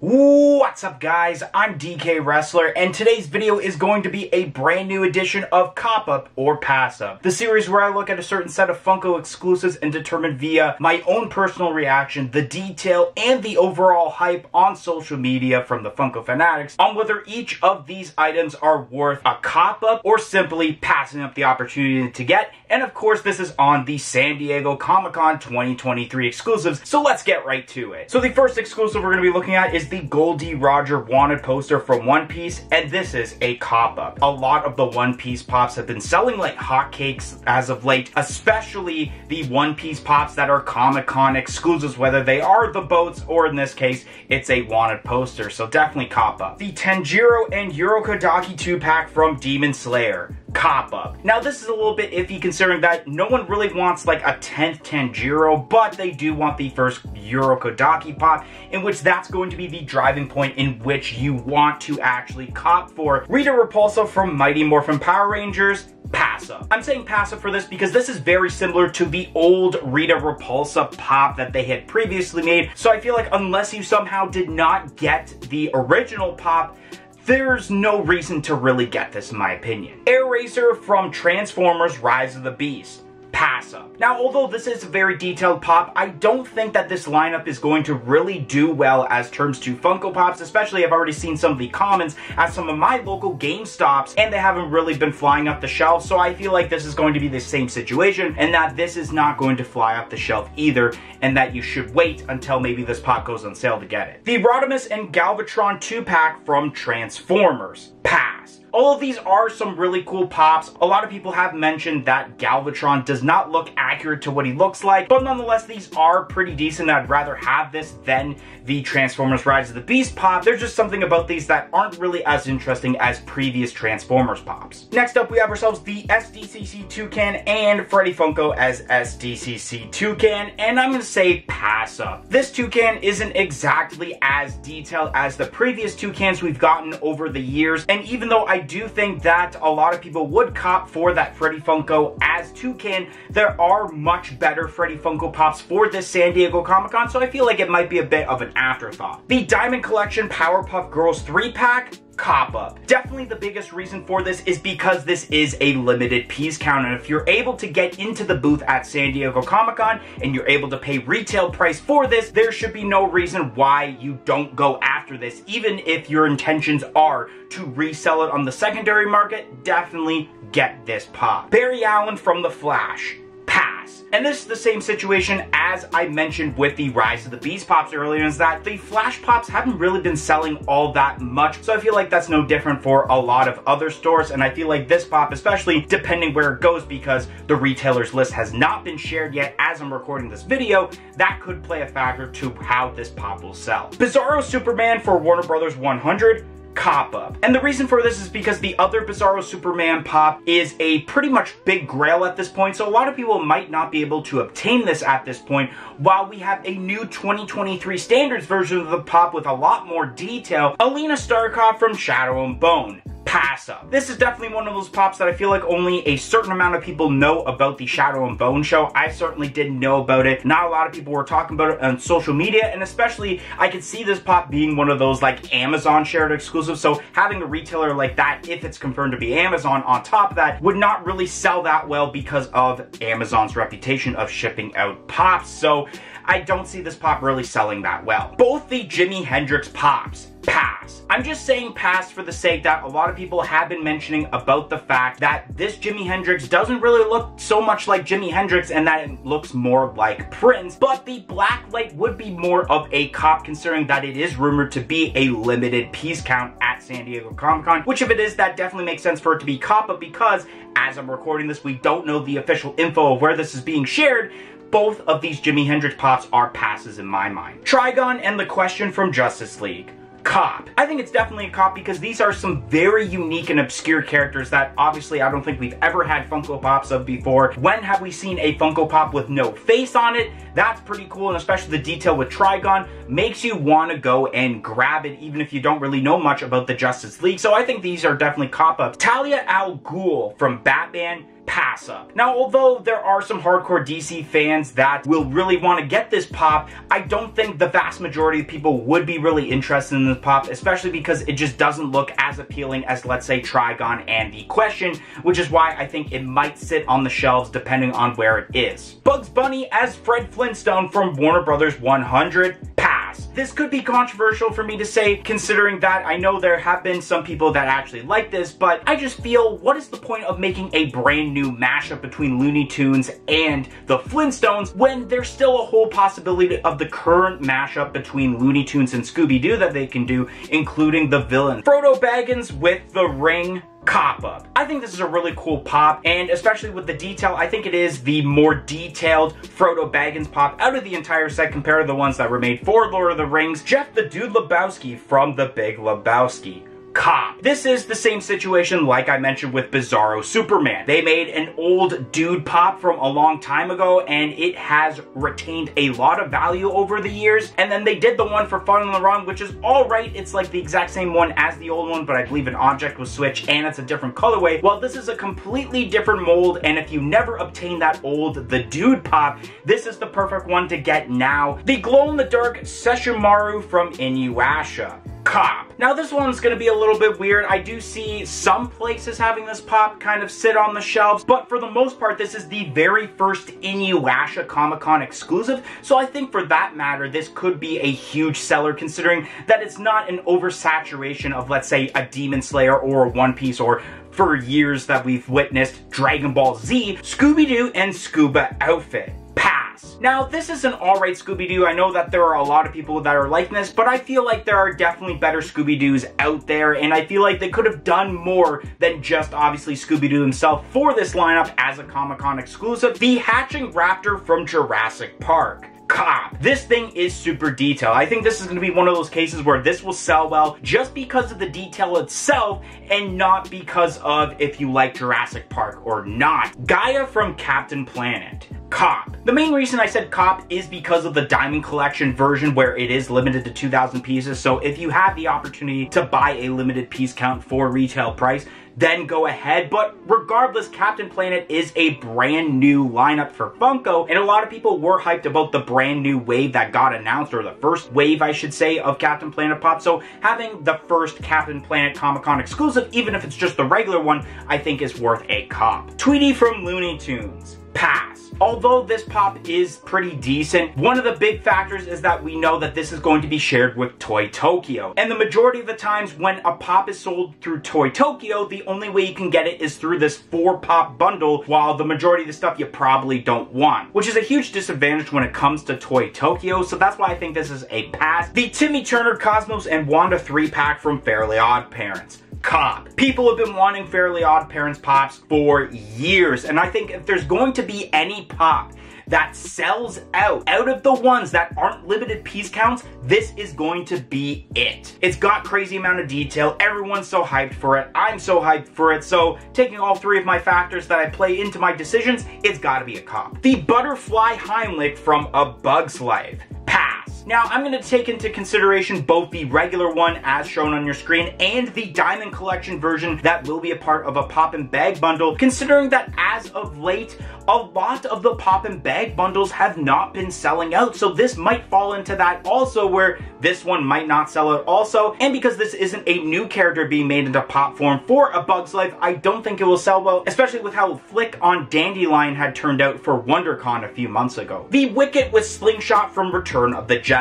What's up guys, I'm DK Wrestler, and today's video is going to be a brand new edition of Cop Up or Pass Up, the series where I look at a certain set of Funko exclusives and determine via my own personal reaction, the detail, and the overall hype on social media from the Funko fanatics on whether each of these items are worth a cop up or simply passing up the opportunity to get. And of course this is on the San Diego Comic-Con 2023 exclusives, so let's get right to it. So the first exclusive we're going to be looking at is the Goldie Roger wanted poster from One Piece, and this is a cop-up. A lot of the One Piece pops have been selling like hotcakes as of late, especially the One Piece pops that are Comic-Con exclusives, whether they are the boats or in this case, it's a wanted poster, so definitely cop-up. The Tanjiro and Urokodaki 2-pack from Demon Slayer. Cop-up. Now this is a little bit iffy considering that no one really wants like a 10th Tanjiro, but they do want the first Urokodaki pop, in which that's going to be the driving point in which you want to actually cop for. Rita Repulsa from Mighty Morphin Power Rangers. Pass up. I'm saying pass up for this because this is very similar to the old Rita Repulsa pop that they had previously made, so I feel like unless you somehow did not get the original pop, there's no reason to really get this in my opinion. Air Racer from Transformers Rise of the Beast. Pass up. Now, although this is a very detailed pop, I don't think that this lineup is going to really do well as terms to Funko Pops, especially I've already seen some of the comments at some of my local GameStops, and they haven't really been flying up the shelf, so I feel like this is going to be the same situation, and that this is not going to fly up the shelf either, and that you should wait until maybe this pop goes on sale to get it. The Rodimus and Galvatron 2-pack from Transformers. Pass. All of these are some really cool pops. A lot of people have mentioned that Galvatron does not look accurate to what he looks like, but nonetheless, these are pretty decent. I'd rather have this than the Transformers Rise of the Beast pop. There's just something about these that aren't really as interesting as previous Transformers pops. Next up, we have ourselves the SDCC Toucan and Freddy Funko as SDCC Toucan, and I'm going to say pass up. This Toucan isn't exactly as detailed as the previous Toucans we've gotten over the years, and even though I do think that a lot of people would cop for that Freddy Funko as Toucan, there are much better Freddy Funko Pops for this San Diego Comic-Con, so I feel like it might be a bit of an afterthought. The Diamond Collection Powerpuff Girls 3-pack. Cop up. Definitely the biggest reason for this is because this is a limited piece count, and if you're able to get into the booth at San Diego Comic-Con and you're able to pay retail price for this, there should be no reason why you don't go after this, even if your intentions are to resell it on the secondary market. Definitely get this pop. Barry Allen from The Flash. Pass. And this is the same situation as I mentioned with the Rise of the Beast pops earlier, is that the Flash pops haven't really been selling all that much, so I feel like that's no different for a lot of other stores, and I feel like this pop, especially depending where it goes, because the retailer's list has not been shared yet as I'm recording this video, that could play a factor to how this pop will sell. Bizarro Superman for Warner Brothers 100. Cop up. And the reason for this is because the other Bizarro Superman pop is a pretty much big grail at this point, so a lot of people might not be able to obtain this at this point, while we have a new 2023 standards version of the pop with a lot more detail. Alina Starcraft from Shadow and Bone. Pass up. This is definitely one of those pops that I feel like only a certain amount of people know about the Shadow and Bone show. I certainly didn't know about it. Not a lot of people were talking about it on social media, and especially I could see this pop being one of those like Amazon shared exclusives, so having a retailer like that, if it's confirmed to be Amazon on top of that, would not really sell that well because of Amazon's reputation of shipping out pops, so I don't see this pop really selling that well. Both the Jimi Hendrix pops. Pass. I'm just saying pass for the sake that a lot of people have been mentioning about the fact that this Jimi Hendrix doesn't really look so much like Jimi Hendrix and that it looks more like Prince, but the black light would be more of a cop considering that it is rumored to be a limited piece count at San Diego Comic-Con, which if it is, that definitely makes sense for it to be cop up because as I'm recording this, we don't know the official info of where this is being shared. Both of these Jimi Hendrix pops are passes in my mind. Trigon and The Question from Justice League. Cop. I think it's definitely a cop because these are some very unique and obscure characters that obviously I don't think we've ever had Funko Pops of before. When have we seen a Funko Pop with no face on it? That's pretty cool, and especially the detail with Trigon makes you want to go and grab it even if you don't really know much about the Justice League, so I think these are definitely cop-ups. Talia Al Ghoul from Batman. pass up. Now, although there are some hardcore DC fans that will really want to get this pop, I don't think the vast majority of people would be really interested in this pop, especially because it just doesn't look as appealing as, let's say, Trigon and The Question, which is why I think it might sit on the shelves depending on where it is. Bugs Bunny as Fred Flintstone from Warner Brothers 100, pass. This could be controversial for me to say, considering that I know there have been some people that actually like this, but I just feel, what is the point of making a brand new mashup between Looney Tunes and the Flintstones when there's still a whole possibility of the current mashup between Looney Tunes and Scooby-Doo that they can do, including the villain Frodo Baggins with the ring Cop-Up. I think this is a really cool pop, and especially with the detail, I think it is the more detailed Frodo Baggins pop out of the entire set compared to the ones that were made for Lord of the Rings. Jeff the Dude Lebowski from The Big Lebowski. Cop. This is the same situation like I mentioned with Bizarro Superman. They made an old dude pop from a long time ago, and it has retained a lot of value over the years. And then they did the one for Fun on the Run, which is alright. It's like the exact same one as the old one, but I believe an object was switched and it's a different colorway. Well, this is a completely different mold, and if you never obtained that old The Dude pop, this is the perfect one to get now. The glow-in-the-dark Sesshomaru from Inuyasha Cop. Now this one's gonna be a little bit weird. I do see some places having this pop kind of sit on the shelves, but for the most part, this is the very first Inuyasha Comic-Con exclusive, so I think for that matter, this could be a huge seller considering that it's not an oversaturation of, let's say, a Demon Slayer or a One Piece, or for years that we've witnessed Dragon Ball Z, Scooby-Doo, and Scuba outfit. Pass. Now, this is an alright Scooby-Doo. I know that there are a lot of people that are liking this, but I feel like there are definitely better Scooby-Doos out there, and I feel like they could have done more than just obviously Scooby-Doo himself for this lineup as a Comic-Con exclusive. The Hatching Raptor from Jurassic Park. Cop. This thing is super detailed. I think this is going to be one of those cases where this will sell well just because of the detail itself and not because of if you like Jurassic Park or not. Gaia from Captain Planet. Cop. The main reason I said Cop is because of the Diamond Collection version where it is limited to 2,000 pieces, so if you have the opportunity to buy a limited piece count for retail price, then go ahead. But regardless, Captain Planet is a brand new lineup for Funko, and a lot of people were hyped about the brand new wave that got announced, or the first wave, I should say, of Captain Planet Pop. So having the first Captain Planet Comic-Con exclusive, even if it's just the regular one, I think is worth a cop. Tweety from Looney Tunes. Pass. Although this pop is pretty decent, one of the big factors is that we know that this is going to be shared with Toy Tokyo. And the majority of the times when a pop is sold through Toy Tokyo, the only way you can get it is through this 4-pop bundle, while the majority of the stuff you probably don't want, which is a huge disadvantage when it comes to Toy Tokyo, so that's why I think this is a pass. The Timmy Turner, Cosmos, and Wanda 3-pack from Fairly Odd Parents. Cop. People have been wanting Fairly Odd Parents pops for years, and I think if there's going to be any pop that sells out of the ones that aren't limited piece counts, this is going to be it. It's got crazy amount of detail, everyone's so hyped for it, I'm so hyped for it, so taking all three of my factors that I play into my decisions, it's gotta be a cop. The Butterfly Heimlich from A Bug's Life. Pass. Now, I'm going to take into consideration both the regular one as shown on your screen and the Diamond Collection version that will be a part of a Pop and Bag bundle, considering that as of late, a lot of the Pop and Bag bundles have not been selling out, so this might fall into that also, where this one might not sell out also, and because this isn't a new character being made into pop form for A Bug's Life, I don't think it will sell well, especially with how Flick on Dandelion had turned out for WonderCon a few months ago. The Wicket with Slingshot from Return of the Jedi.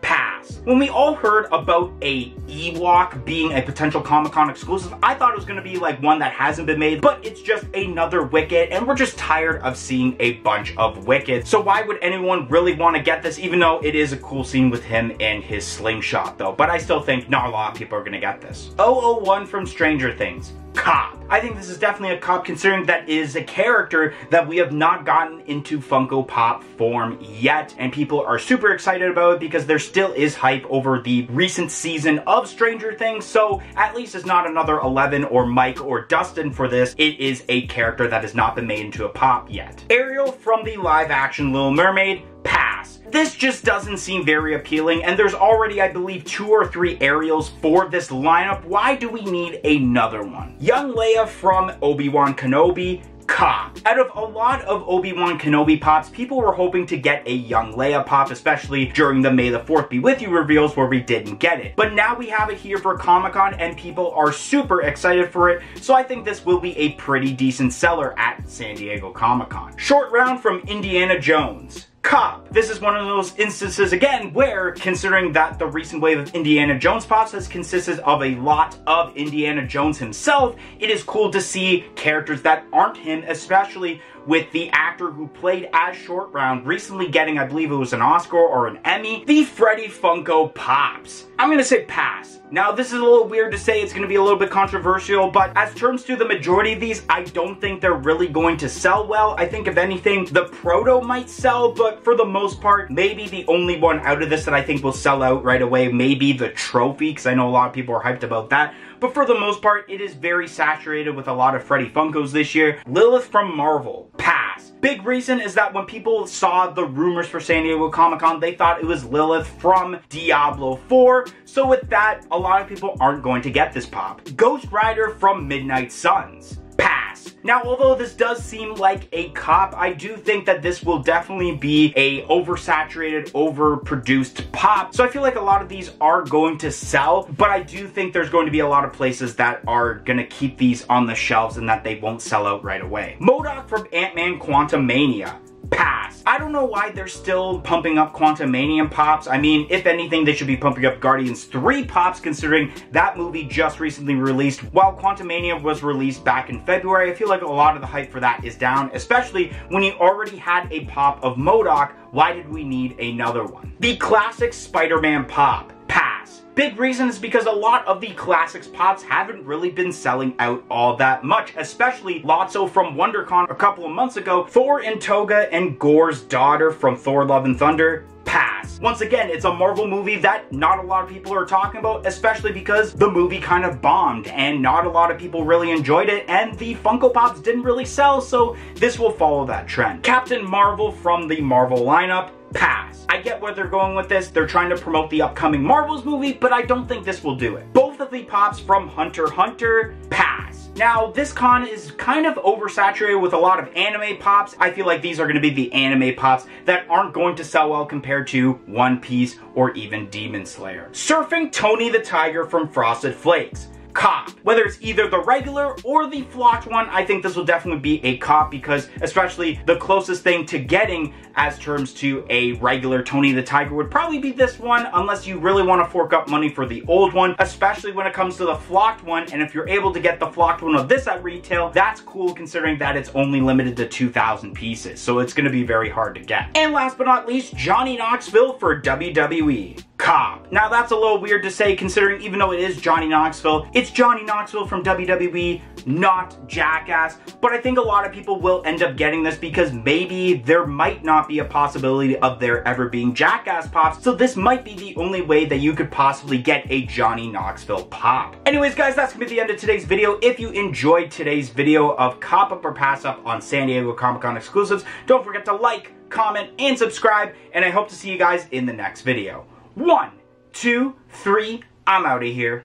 Pass. When we all heard about a Ewok being a potential Comic-Con exclusive, I thought it was going to be like one that hasn't been made, but it's just another Wicket, and we're just tired of seeing a bunch of Wickets. So why would anyone really want to get this, even though it is a cool scene with him and his slingshot though? But I still think not a lot of people are going to get this. 001 from Stranger Things. Cop. I think this is definitely a cop, considering that is a character that we have not gotten into Funko Pop form yet, and people are super excited about it because there still is hype over the recent season of Stranger Things, so at least it's not another 11 or Mike or Dustin for this. It is a character that has not been made into a pop yet. Ariel from the live-action Little Mermaid. Pass. This just doesn't seem very appealing, and there's already, I believe, 2 or 3 Ariels for this lineup. Why do we need another one? Young Leia from Obi-Wan Kenobi. Cop. Out of a lot of Obi-Wan Kenobi pops, people were hoping to get a young Leia pop, especially during the May the 4th Be With You reveals where we didn't get it. But now we have it here for Comic-Con and people are super excited for it, so I think this will be a pretty decent seller at San Diego Comic-Con. Short round from Indiana Jones. Cop. This is one of those instances again where, considering that the recent wave of Indiana Jones pops has consisted of a lot of Indiana Jones himself, it is cool to see characters that aren't him, especially with the actor who played as Short Round recently getting, I believe it was an Oscar or an Emmy, the Freddy Funko Pops. I'm gonna say pass. Now, this is a little weird to say, it's gonna be a little bit controversial, but as terms to the majority of these, I don't think they're really going to sell well. I think if anything, the Proto might sell, but for the most part, maybe the only one out of this that I think will sell out right away may be the Trophy, because I know a lot of people are hyped about that. But for the most part, it is very saturated with a lot of Freddy Funkos this year. Lilith from Marvel. Pass. Big reason is that when people saw the rumors for San Diego Comic-Con, they thought it was Lilith from Diablo 4. So with that, a lot of people aren't going to get this pop. Ghost Rider from Midnight Suns. Pass. Now, although this does seem like a cop, I do think that this will definitely be a oversaturated, overproduced pop. So I feel like a lot of these are going to sell, but I do think there's going to be a lot of places that are going to keep these on the shelves and that they won't sell out right away. MODOK from Ant-Man Quantumania. Pass. I don't know why they're still pumping up Quantumania pops. I mean, if anything, they should be pumping up Guardians 3 pops, considering that movie just recently released. While Quantumania was released back in February, I feel like a lot of the hype for that is down, especially when you already had a pop of MODOK. Why did we need another one? The classic SpiderMan pop. Pass. Big reason is because a lot of the classics pops haven't really been selling out all that much, especially Lotso from WonderCon a couple of months ago, Thor in Toga and Gore's daughter from Thor Love and Thunder. Pass. Once again, it's a Marvel movie that not a lot of people are talking about, especially because the movie kind of bombed and not a lot of people really enjoyed it and the Funko Pops didn't really sell, so this will follow that trend. Captain Marvel from the Marvel lineup. Pass. I get where they're going with this. They're trying to promote the upcoming Marvels movie, but I don't think this will do it. Both of the pops from Hunter x Hunter. Pass. Now, this con is kind of oversaturated with a lot of anime pops. I feel like these are going to be the anime pops that aren't going to sell well compared to One Piece or even Demon Slayer. Surfing Tony the Tiger from Frosted Flakes. Cop. Whether it's either the regular or the flocked one, I think this will definitely be a cop because especially the closest thing to getting as terms to a regular Tony the Tiger would probably be this one, unless you really want to fork up money for the old one, especially when it comes to the flocked one. And if you're able to get the flocked one of this at retail, that's cool considering that it's only limited to 2,000 pieces. So it's going to be very hard to get. And last but not least, Johnny Knoxville for WWE. Cop. Now that's a little weird to say considering even though it is Johnny Knoxville, it's Johnny Knoxville from WWE, not Jackass. But I think a lot of people will end up getting this because maybe there might not be a possibility of there ever being Jackass pops. So this might be the only way that you could possibly get a Johnny Knoxville pop. Anyways guys, that's gonna be the end of today's video. If you enjoyed today's video of Cop Up or Pass Up on San Diego Comic-Con exclusives, don't forget to like, comment, and subscribe. And I hope to see you guys in the next video. 1, 2, 3, I'm out of here.